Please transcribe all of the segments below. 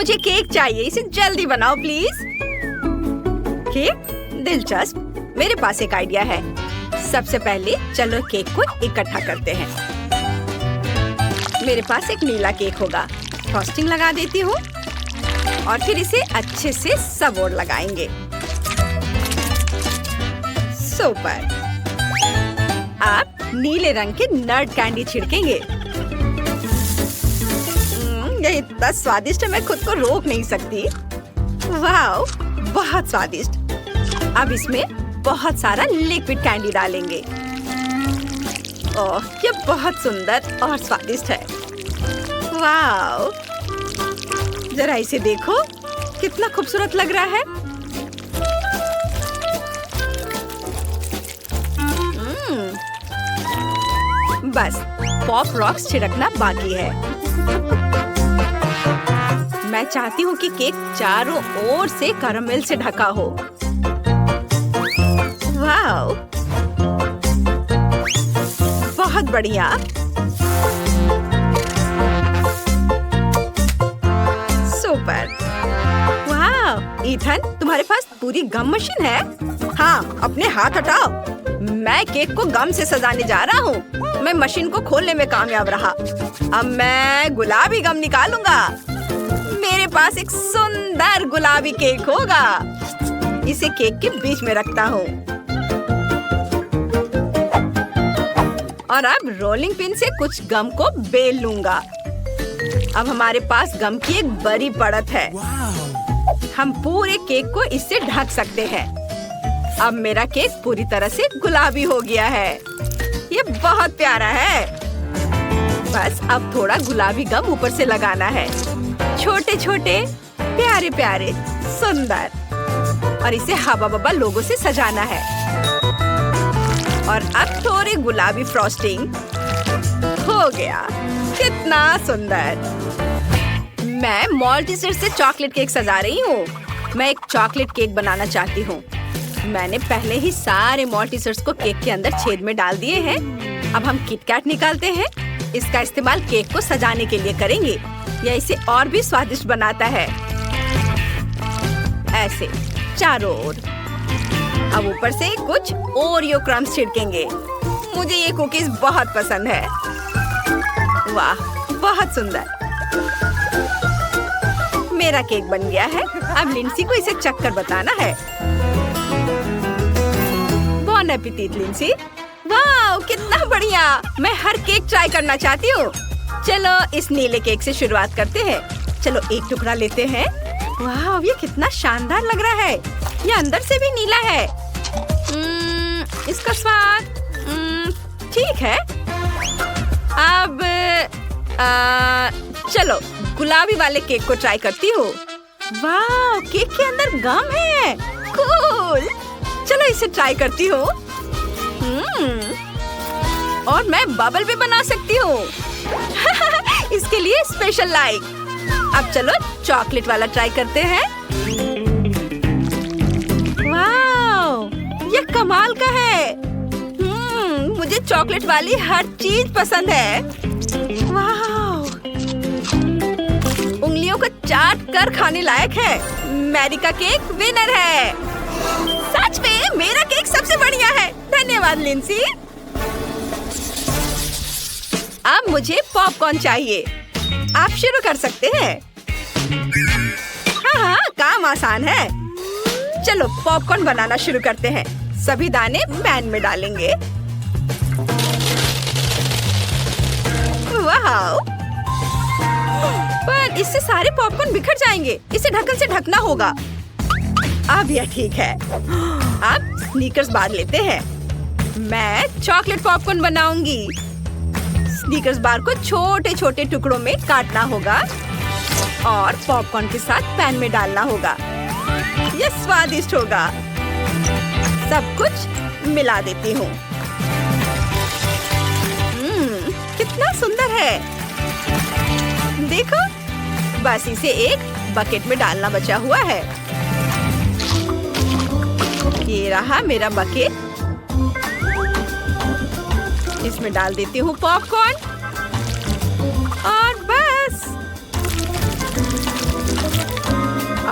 मुझे केक चाहिए, इसे जल्दी बनाओ प्लीज। केक? दिलचस्प। मेरे पास एक आइडिया है। सबसे पहले चलो केक को इकट्ठा करते हैं। मेरे पास एक नीला केक होगा। फ्रॉस्टिंग लगा देती हूँ और फिर इसे अच्छे से सब ओर लगाएंगे। सुपर। आप नीले रंग के नट कैंडी छिड़केंगे। ये इतना स्वादिष्ट है, मैं खुद को रोक नहीं सकती। वाओ, बहुत स्वादिष्ट। अब इसमें बहुत सारा लिक्विड कैंडी डालेंगे। ओह, ये बहुत सुंदर और स्वादिष्ट है। वाओ, जरा इसे देखो, कितना खूबसूरत लग रहा है। बस पॉप रॉक्स छिड़कना बाकी है। मैं चाहती हूँ कि केक चारों ओर से कैरामेल से ढका हो। वाओ, बहुत बढ़िया। सुपर। वाओ, ईथन, तुम्हारे पास पूरी गम मशीन है? हाँ, अपने हाथ हटाओ। मैं केक को गम से सजाने जा रहा हूँ। मैं मशीन को खोलने में कामयाब रहा। अब मैं गुलाबी गम निकालूंगा। मेरे पास एक सुंदर गुलाबी केक होगा। इसे केक के बीच में रखता हूँ और अब रोलिंग पिन से कुछ गम को बेल लूंगा। अब हमारे पास गम की एक बड़ी परत है। हम पूरे केक को इससे ढक सकते हैं। अब मेरा केक पूरी तरह से गुलाबी हो गया है। ये बहुत प्यारा है। बस अब थोड़ा गुलाबी गम ऊपर से लगाना है। छोटे छोटे प्यारे प्यारे सुंदर, और इसे हवा बब्बा लोगों से सजाना है। और अब थोड़ी गुलाबी फ्रॉस्टिंग हो गया। कितना सुंदर। मैं मॉल्टीसर से चॉकलेट केक सजा रही हूँ। मैं एक चॉकलेट केक बनाना चाहती हूँ। मैंने पहले ही सारे मॉल्टीसर्स को केक के अंदर छेद में डाल दिए हैं। अब हम किटकैट निकालते हैं। इसका इस्तेमाल केक को सजाने के लिए करेंगे। यह इसे और भी स्वादिष्ट बनाता है। ऐसे चारों ओर। अब ऊपर से कुछ ओरियो क्रम्स छिड़केंगे। मुझे ये कुकीज बहुत पसंद है। वाह, बहुत सुंदर। मेरा केक बन गया है। अब लिंसी को इसे चखकर बताना है। बॉन एपेटिट लिंसी। वाह, कितना बढ़िया। मैं हर केक ट्राई करना चाहती हूँ। चलो इस नीले केक से शुरुआत करते हैं। चलो एक टुकड़ा लेते हैं। वाह, ये कितना शानदार लग रहा है। ये अंदर से भी नीला है। इसका स्वाद ठीक है। अब चलो गुलाबी वाले केक को ट्राई करती हूँ। वाह, केक के अंदर गम है। कूल। चलो इसे ट्राई करती हूँ। और मैं बबल भी बना सकती हूँ। इसके लिए स्पेशल लाइक। अब चलो चॉकलेट वाला ट्राई करते हैं। वाह, ये कमाल का है। मुझे चॉकलेट वाली हर चीज पसंद है। वाह, उंगलियों को चाट कर खाने लायक है। मैरी का केक विनर है। सच में मेरा केक सबसे बढ़िया है। धन्यवाद लिंसी। अब मुझे पॉपकॉर्न चाहिए। आप शुरू कर सकते हैं। हाँ, काम आसान है। चलो पॉपकॉर्न बनाना शुरू करते हैं। सभी दाने पैन में डालेंगे। वाह, पर इससे सारे पॉपकॉर्न बिखर जाएंगे। इसे ढक्कन से ढकना होगा। अब यह ठीक है। अब स्नीकर्स बार लेते हैं। मैं चॉकलेट पॉपकॉर्न बनाऊंगी। स्नीकर्स बार को छोटे छोटे टुकड़ों में काटना होगा और पॉपकॉर्न के साथ पैन में डालना होगा। यह स्वादिष्ट होगा। सब कुछ मिला देती हूँ। कितना सुंदर है। देखो, बस इसे एक बकेट में डालना बचा हुआ है। ये रहा मेरा बकेट। इसमें डाल देती हूँ पॉपकॉर्न और बस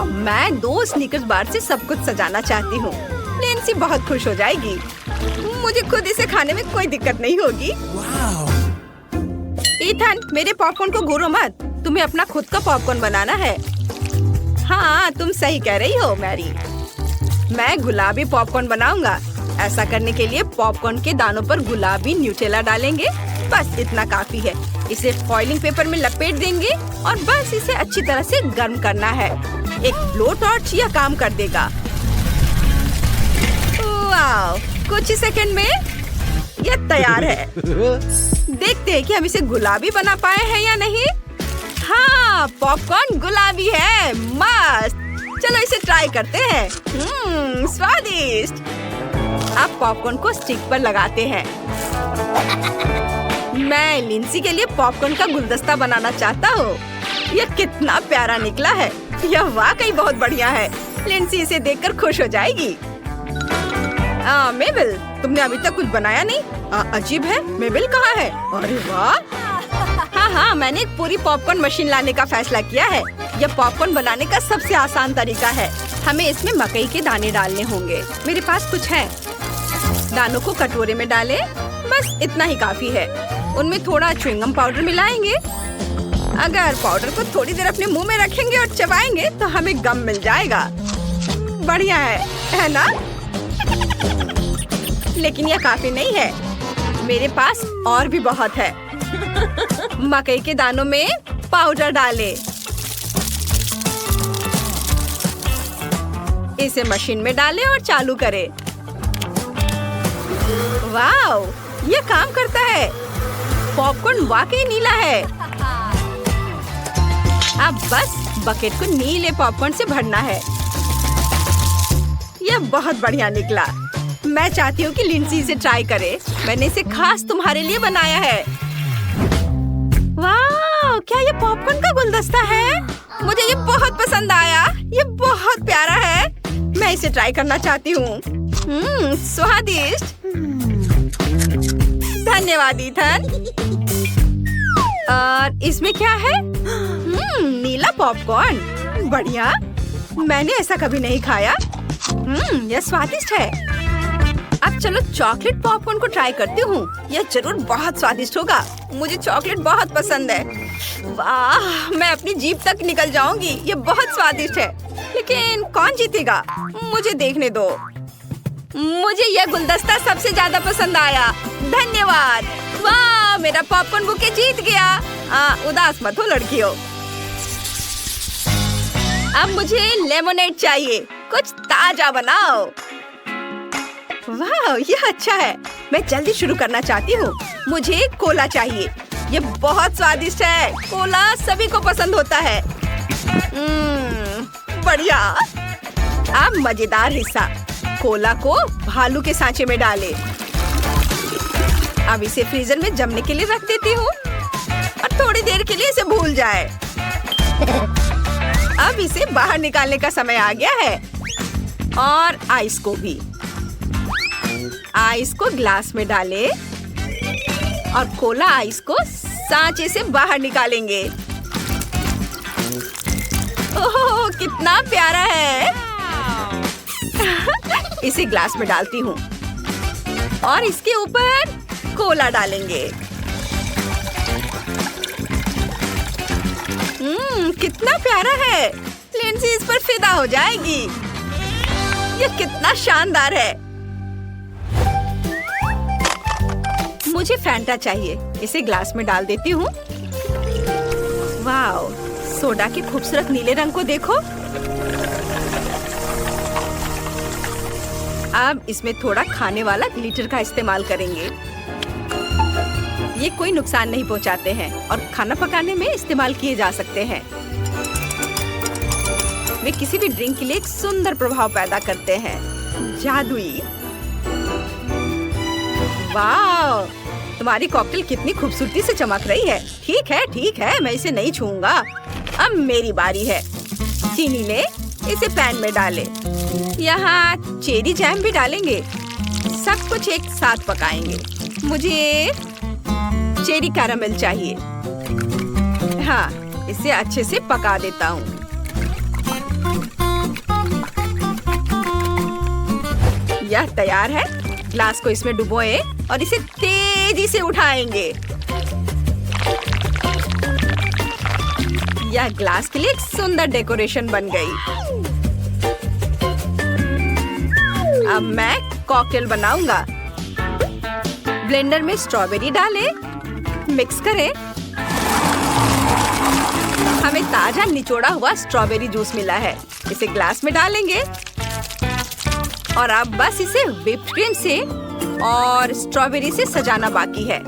मैं 2 स्नीकर्स बार से सब कुछ सजाना चाहती हूँ। लिंसी बहुत खुश हो जाएगी। मुझे खुद इसे खाने में कोई दिक्कत नहीं होगी। ईथन, मेरे पॉपकॉर्न को घूरो मत। तुम्हें अपना खुद का पॉपकॉर्न बनाना है। हाँ, तुम सही कह रही हो मैरी। मैं गुलाबी पॉपकॉर्न बनाऊंगा। ऐसा करने के लिए पॉपकॉर्न के दानों पर गुलाबी न्यूटेला डालेंगे। बस इतना काफी है। इसे फॉइलिंग पेपर में लपेट देंगे और बस इसे अच्छी तरह से गर्म करना है। एक ब्लो टॉर्च यह काम कर देगा। वाह, कुछ ही सेकंड में यह तैयार है। देखते हैं कि हम इसे गुलाबी बना पाए हैं या नहीं। हाँ, पॉपकॉर्न गुलाबी है। मस्त। चलो इसे ट्राई करते हैं। स्वादिष्ट। अब पॉपकॉर्न को स्टिक पर लगाते हैं। मैं लिंसी के लिए पॉपकॉर्न का गुलदस्ता बनाना चाहता हूँ। यह कितना प्यारा निकला है। यह वाकई बहुत बढ़िया है। लिंसी इसे देखकर खुश हो जाएगी। मेबल, तुमने अभी तक कुछ बनाया नहीं? अजीब है। मेबल कहाँ है? अरे वाह। हाँ, मैंने एक पूरी पॉपकॉर्न मशीन लाने का फैसला किया है। यह पॉपकॉर्न बनाने का सबसे आसान तरीका है। हमें इसमें मकई के दाने डालने होंगे। मेरे पास कुछ है। दानों को कटोरे में डालें। बस इतना ही काफी है। उनमें थोड़ा च्युइंगम पाउडर मिलाएंगे। अगर पाउडर को थोड़ी देर अपने मुंह में रखेंगे और चबाएंगे तो हमें गम मिल जाएगा। बढ़िया है ना? लेकिन यह काफी नहीं है। मेरे पास और भी बहुत है। मकई के दानों में पाउडर डालें। इसे मशीन में डालें और चालू करें। वाओ, ये काम करता है। पॉपकॉर्न वाकई नीला है। अब बस बकेट को नीले पॉपकॉर्न से भरना है। यह बहुत बढ़िया निकला। मैं चाहती हूँ कि लिंसी इसे ट्राई करे। मैंने इसे खास तुम्हारे लिए बनाया है। वाह, क्या ये पॉपकॉर्न का गुलदस्ता है? मुझे ये बहुत पसंद आया। ये बहुत प्यारा है। मैं इसे ट्राई करना चाहती हूँ। स्वादिष्ट। धन्यवाद ईथन। और इसमें क्या है? नीला पॉपकॉर्न। बढ़िया। मैंने ऐसा कभी नहीं खाया। यह स्वादिष्ट है। अब चलो चॉकलेट पॉपकॉर्न को ट्राई करती हूँ। यह जरूर बहुत स्वादिष्ट होगा। मुझे चॉकलेट बहुत पसंद है। वाह, मैं अपनी जीभ तक निकल जाऊंगी। यह बहुत स्वादिष्ट है। लेकिन कौन जीतेगा? मुझे देखने दो। मुझे यह गुलदस्ता सबसे ज्यादा पसंद आया। धन्यवाद। वाह, मेरा पॉपकॉर्न बुके जीत गया। उदास मत हो लड़कियों। अब मुझे लेमोनेड चाहिए। कुछ ताजा बनाओ। वाह, यह अच्छा है। मैं जल्दी शुरू करना चाहती हूँ। मुझे कोला चाहिए। यह बहुत स्वादिष्ट है। कोला सभी को पसंद होता है। बढ़िया। अब मजेदार हिस्सा। कोला को भालू के सांचे में डालें। अब इसे फ्रीजर में जमने के लिए रख देती हूँ और थोड़ी देर के लिए इसे भूल जाए। अब इसे बाहर निकालने का समय आ गया है। और आइस को भी। आइस को ग्लास में डालें और कोला आइस को सांचे से बाहर निकालेंगे। ओह, कितना प्यारा है। इसे ग्लास में डालती हूँ और इसके ऊपर कोला डालेंगे। कितना प्यारा है। लिंसी इस पर फिदा हो जाएगी। यह कितना शानदार है। मुझे फैंटा चाहिए। इसे ग्लास में डाल देती हूँ। वाओ, सोडा के खूबसूरत नीले रंग को देखो। अब इसमें थोड़ा खाने वाला ग्लिटर का इस्तेमाल करेंगे। ये कोई नुकसान नहीं पहुंचाते हैं और खाना पकाने में इस्तेमाल किए जा सकते हैं। वे किसी भी ड्रिंक के लिए एक सुंदर प्रभाव पैदा करते हैं। जादुई। वाह, तुम्हारी कॉकटेल कितनी खूबसूरती से चमक रही है। ठीक है, मैं इसे नहीं छूऊंगा। अब मेरी बारी है। चीनी ले, इसे पैन में डालें। यहाँ चेरी जैम भी डालेंगे। सब कुछ एक साथ पकाएंगे। मुझे चेरी कैरामेल चाहिए। हाँ, इसे अच्छे से पका देता हूँ। यह तैयार है। ग्लास को इसमें डुबोए और इसे तेजी से उठाएंगे। यह ग्लास के लिए एक सुंदर डेकोरेशन बन गई। अब मैं कॉकटेल बनाऊंगा। ब्लेंडर में स्ट्रॉबेरी डालें, मिक्स करें। हमें ताजा निचोड़ा हुआ स्ट्रॉबेरी जूस मिला है। इसे ग्लास में डालेंगे और अब बस इसे व्हिप्ड क्रीम से और स्ट्रॉबेरी से सजाना बाकी है।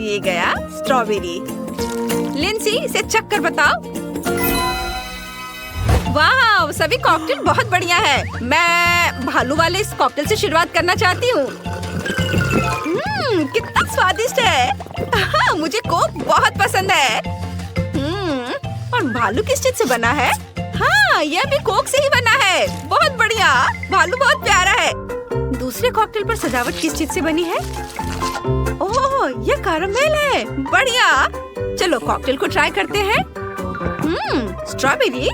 ये गया स्ट्रॉबेरी। लिंसी, इसे चक्कर बताओ। वाह, सभी कॉकटेल बहुत बढ़िया है। मैं भालू वाले इस कॉकटेल से शुरुआत करना चाहती हूँ। कितना स्वादिष्ट है। मुझे कोक बहुत पसंद है। और भालू किस चीज से बना है? हाँ, यह भी कोक से ही बना है। बहुत बढ़िया। भालू बहुत प्यारा है। दूसरे कॉकटेल पर सजावट किस चीज से बनी है? ओह, यह कैरमेल है। बढ़िया। चलो कॉकटेल को ट्राई करते हैं। स्ट्रॉबेरी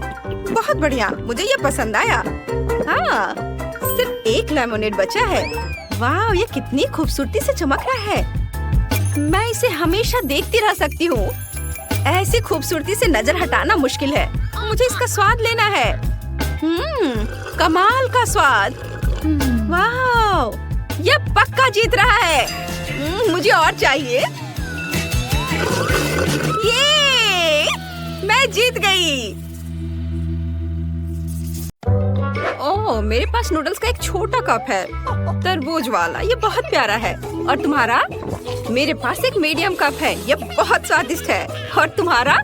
बहुत बढ़िया, मुझे ये पसंद आया। हाँ, सिर्फ एक लेमोनेड बचा है। वाह, ये कितनी खूबसूरती से चमक रहा है। मैं इसे हमेशा देखती रह सकती हूँ। ऐसी खूबसूरती से नजर हटाना मुश्किल है। मुझे इसका स्वाद लेना है। कमाल का स्वाद। वाह, ये पक्का जीत रहा है। मुझे और चाहिए। ये मैं जीत गई। ओह, मेरे पास नूडल्स का एक छोटा कप है, तरबूज वाला। ये बहुत प्यारा है। और तुम्हारा? मेरे पास एक मीडियम कप है। ये बहुत स्वादिष्ट है। और तुम्हारा?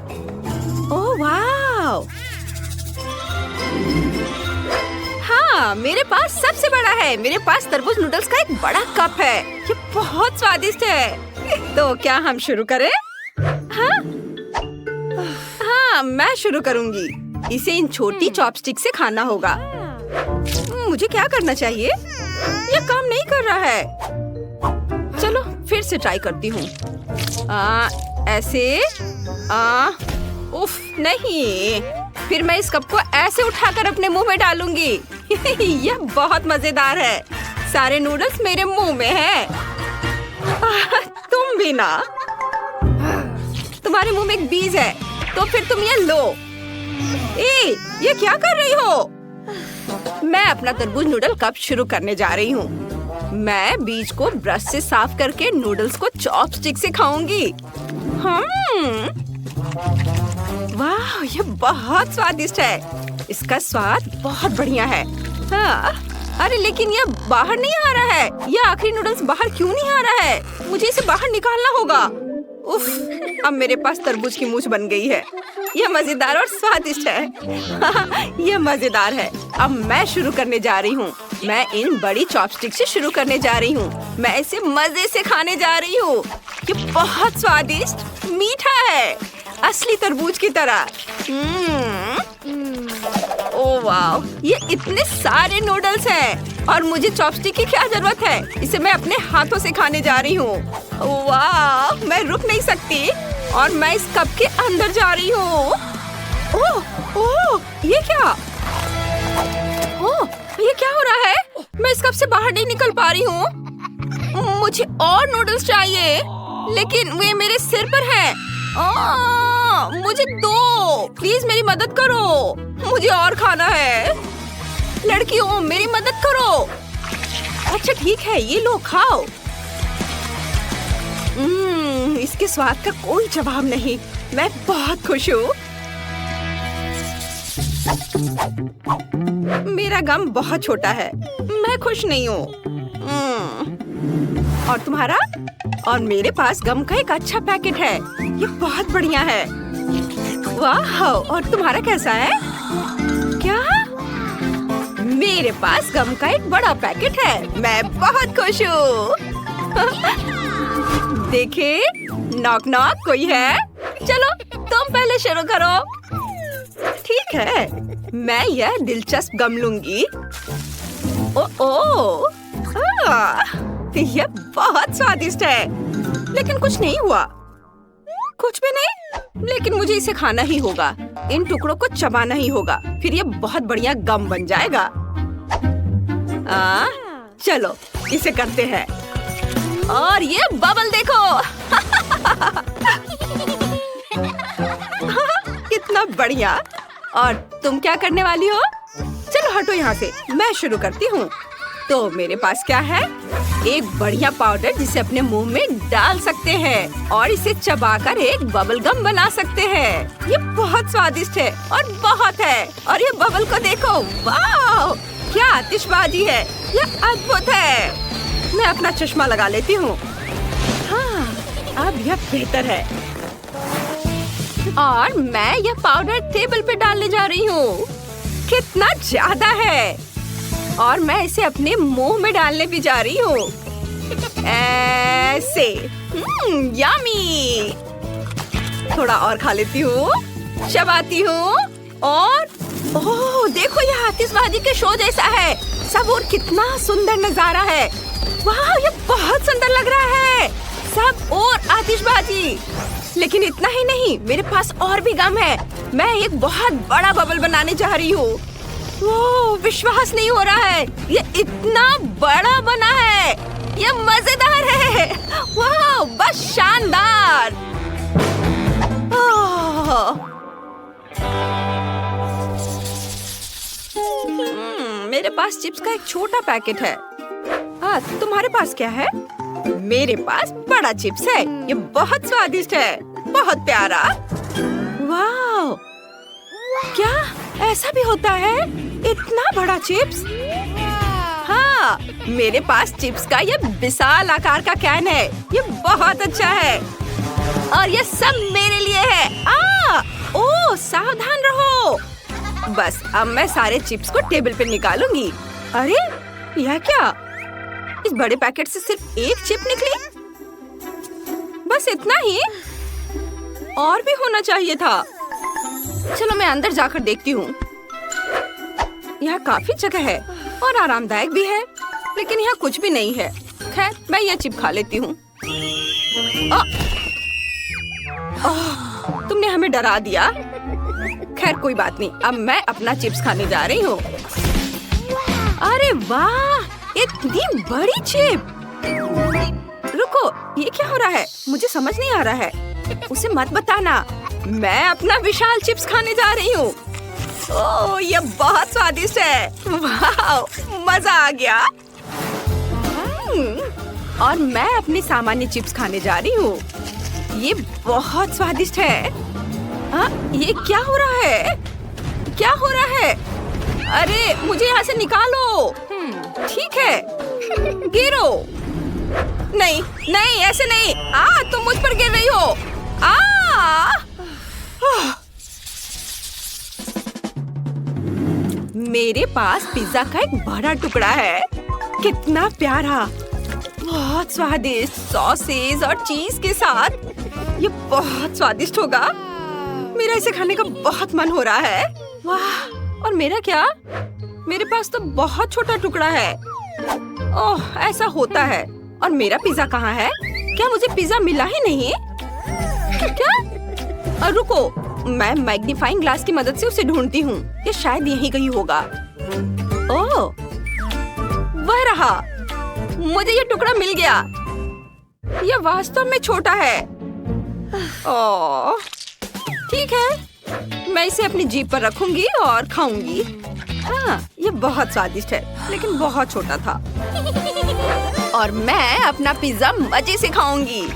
ओह वाह। हाँ, मेरे पास सबसे बड़ा है। मेरे पास तरबूज नूडल्स का एक बड़ा कप है। ये बहुत स्वादिष्ट है। तो क्या हम शुरू करें? हाँ, मैं शुरू करूंगी। इसे इन छोटी चॉपस्टिक से खाना होगा। मुझे क्या करना चाहिए? ये काम नहीं कर रहा है। चलो फिर से ट्राई करती हूँ। ऐसे। उफ, नहीं। फिर मैं इस कप को ऐसे उठाकर अपने मुंह में डालूंगी। यह बहुत मजेदार है। सारे नूडल्स मेरे मुंह में हैं। तुम भी ना। तुम्हारे मुंह में एक बीज है, तो फिर तुम ये लो। ये क्या कर रही हो? मैं अपना तरबूज नूडल कप शुरू करने जा रही हूँ। मैं बीज को ब्रश से साफ करके नूडल्स को चॉपस्टिक से खाऊंगी। वाह, ये बहुत स्वादिष्ट है। इसका स्वाद बहुत बढ़िया है। हाँ, अरे लेकिन ये बाहर नहीं आ रहा है। ये आखिरी नूडल्स बाहर क्यों नहीं आ रहा है? मुझे इसे बाहर निकालना होगा। उफ, अब मेरे पास तरबूज की मूंछ बन गई है। यह मजेदार और स्वादिष्ट है। यह मजेदार है। अब मैं शुरू करने जा रही हूँ। मैं इन बड़ी चॉपस्टिक से शुरू करने जा रही हूँ। मैं इसे मजे से खाने जा रही हूँ। ये बहुत स्वादिष्ट मीठा है, असली तरबूज की तरह। ओह वाह, ये इतने सारे नूडल्स हैं और मुझे चॉपस्टिक की क्या जरूरत है? इसे मैं अपने हाथों से खाने जा रही हूँ। वाह, मैं रुक नहीं सकती और मैं इस कप के अंदर जा रही हूँ। ओह, ये क्या? ओह, ये क्या हो रहा है? मैं इस कप से बाहर नहीं निकल पा रही हूँ। मुझे और नूडल्स चाहिए, लेकिन वे मेरे सिर पर हैं। मुझे दो, प्लीज मेरी मदद करो। मुझे और खाना है। लड़कियों, मेरी मदद करो। अच्छा ठीक है, ये लो, खाओ। इसके स्वाद का कोई जवाब नहीं। मैं बहुत खुश हूँ। मेरा गम बहुत छोटा है। मैं खुश नहीं हूँ। और तुम्हारा? और मेरे पास गम का एक अच्छा पैकेट है। ये बहुत बढ़िया है। वाह, और तुम्हारा कैसा है? क्या? मेरे पास गम का एक बड़ा पैकेट है। मैं बहुत खुश हूँ। देखे, नॉक नॉक, कोई है? चलो तुम पहले शुरू करो। ठीक है, मैं यह दिलचस्प गम लूंगी। यह बहुत स्वादिष्ट है, लेकिन कुछ नहीं हुआ। कुछ भी नहीं, लेकिन मुझे इसे खाना ही होगा। इन टुकड़ों को चबाना ही होगा, फिर ये बहुत बढ़िया गम बन जाएगा। चलो इसे करते हैं। और ये बबल देखो। कितना बढ़िया। और तुम क्या करने वाली हो? चलो हटो यहाँ से, मैं शुरू करती हूँ। तो मेरे पास क्या है? एक बढ़िया पाउडर जिसे अपने मुंह में डाल सकते हैं और इसे चबाकर एक बबल गम बना सकते हैं। ये बहुत स्वादिष्ट है और बहुत है। और ये बबल को देखो, वाह क्या आतिशबाजी है, ये अद्भुत है। मैं अपना चश्मा लगा लेती हूँ। हाँ, अब यह बेहतर है। और मैं यह पाउडर टेबल पे डालने जा रही हूँ। कितना ज्यादा है। और मैं इसे अपने मुंह में डालने भी जा रही हूँ, ऐसे। यम्मी। थोड़ा और खा लेती हूँ, चबाती हूँ। और ओह देखो, यह आतिशबाजी के शो जैसा है। सब और कितना सुंदर नजारा है। वाह, ये बहुत सुंदर लग रहा है। सब और आतिशबाजी। लेकिन इतना ही नहीं, मेरे पास और भी गम है। मैं एक बहुत बड़ा बबल बनाने जा रही हूँ। वो विश्वास नहीं हो रहा है, ये इतना बड़ा बना है। ये मजेदार है। वाह, बस शानदार। मेरे पास चिप्स का एक छोटा पैकेट है। तुम्हारे पास क्या है? मेरे पास बड़ा चिप्स है। ये बहुत स्वादिष्ट है, बहुत प्यारा। वाह, क्या ऐसा भी होता है? इतना बड़ा चिप्स? हाँ, मेरे पास चिप्स का ये विशाल आकार का कैन है। ये बहुत अच्छा है और ये सब मेरे लिए है। ओह, सावधान रहो। बस अब मैं सारे चिप्स को टेबल पे निकालूंगी। अरे यह क्या? इस बड़े पैकेट से सिर्फ एक चिप निकली? बस इतना ही? और भी होना चाहिए था। चलो मैं अंदर जाकर देखती हूँ। यहाँ काफी जगह है और आरामदायक भी है, लेकिन यहाँ कुछ भी नहीं है। खैर, मैं यह चिप खा लेती हूँ। तुमने हमें डरा दिया। खैर कोई बात नहीं, अब मैं अपना चिप्स खाने जा रही हूँ। अरे वाह, इतनी बड़ी चिप। रुको, ये क्या हो रहा है? मुझे समझ नहीं आ रहा है। उसे मत बताना। मैं अपना विशाल चिप्स खाने जा रही हूँ। ओह, ये बहुत स्वादिष्ट है। वाह, मजा आ गया। और मैं अपनी सामान्य चिप्स खाने जा रही हूँ। ये बहुत स्वादिष्ट है। ये क्या हो रहा है? क्या हो रहा है? अरे मुझे यहाँ से निकालो। ठीक है, गिरो। नहीं नहीं, ऐसे नहीं। तुम मुझ पर गिर रही हो। मेरे पास पिज्जा का एक बड़ा टुकड़ा है। कितना प्यारा, बहुत स्वादिष्ट, सॉसेज और चीज के साथ। ये बहुत स्वादिष्ट होगा। मेरा इसे खाने का बहुत मन हो रहा है। वाह, और मेरा क्या? मेरे पास तो बहुत छोटा टुकड़ा है। ओह, ऐसा होता है। और मेरा पिज्जा कहाँ है? क्या मुझे पिज्जा मिला ही नहीं? क्या? रुको, मैं मैग्नीफाइंग ग्लास की मदद से उसे ढूंढती हूँ। ये शायद यहीं कहीं होगा। ओह, वह रहा। मुझे ये टुकड़ा मिल गया। यह वास्तव में छोटा है। ओह, ठीक है, मैं इसे अपनी जीभ पर रखूंगी और खाऊंगी। ये बहुत स्वादिष्ट है, लेकिन बहुत छोटा था। और मैं अपना पिज्जा मजे से खाऊंगी।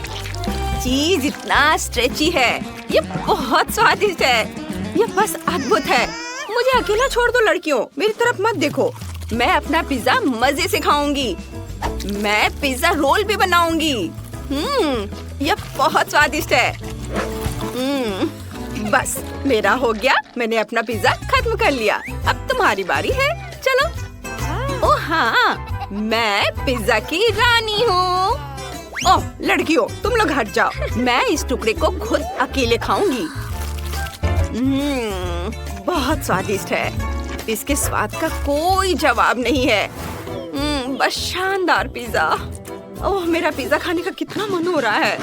चीज इतना स्ट्रेची है। ये बहुत स्वादिष्ट है। ये बस अद्भुत है। मुझे अकेला छोड़ दो लड़कियों, मेरी तरफ मत देखो। मैं अपना पिज्जा मजे से खाऊंगी। मैं पिज्जा रोल भी बनाऊंगी। ये बहुत स्वादिष्ट है। बस मेरा हो गया। मैंने अपना पिज्जा खत्म कर लिया। अब तुम्हारी बारी है। चलो। ओह हाँ, मैं पिज्जा की रानी हूँ। ओह लड़कियों, तुम लोग हट जाओ। मैं इस टुकड़े को खुद अकेले खाऊंगी। बहुत स्वादिष्ट है। इसके स्वाद का कोई जवाब नहीं है। बस शानदार पिज्जा। ओह, मेरा पिज्जा खाने का कितना मन हो रहा है।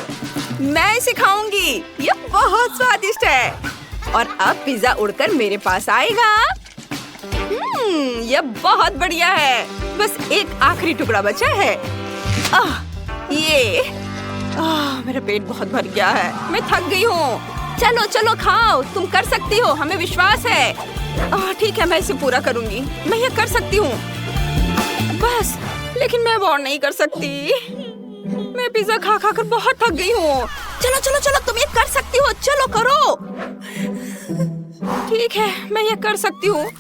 मैं इसे खाऊंगी। ये बहुत स्वादिष्ट है। और अब पिज्जा उड़कर मेरे पास आएगा। यह बहुत बढ़िया है। बस एक आखिरी टुकड़ा बचा है। मेरा पेट बहुत भर गया है। मैं थक गई हूँ। चलो चलो खाओ, तुम कर सकती हो, हमें विश्वास है। ठीक है, मैं इसे पूरा करूंगी। मैं ये कर सकती हूँ। बस, लेकिन मैं अब और नहीं कर सकती। मैं पिज्जा खा खा कर बहुत थक गई हूँ। चलो चलो चलो, तुम ये कर सकती हो, चलो करो। ठीक है, मैं ये कर सकती हूँ।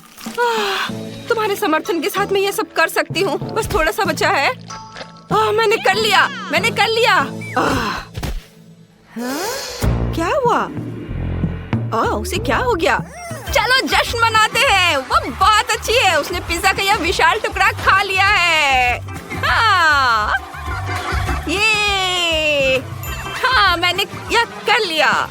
तुम्हारे समर्थन के साथ मैं ये सब कर सकती हूँ। बस थोड़ा सा बचा है। मैंने कर लिया, मैंने कर लिया। क्या हुआ? उसे क्या हो गया? चलो जश्न मनाते हैं। वो बहुत अच्छी है। उसने पिज्जा का यह विशाल टुकड़ा खा लिया है। ये मैंने यह कर लिया।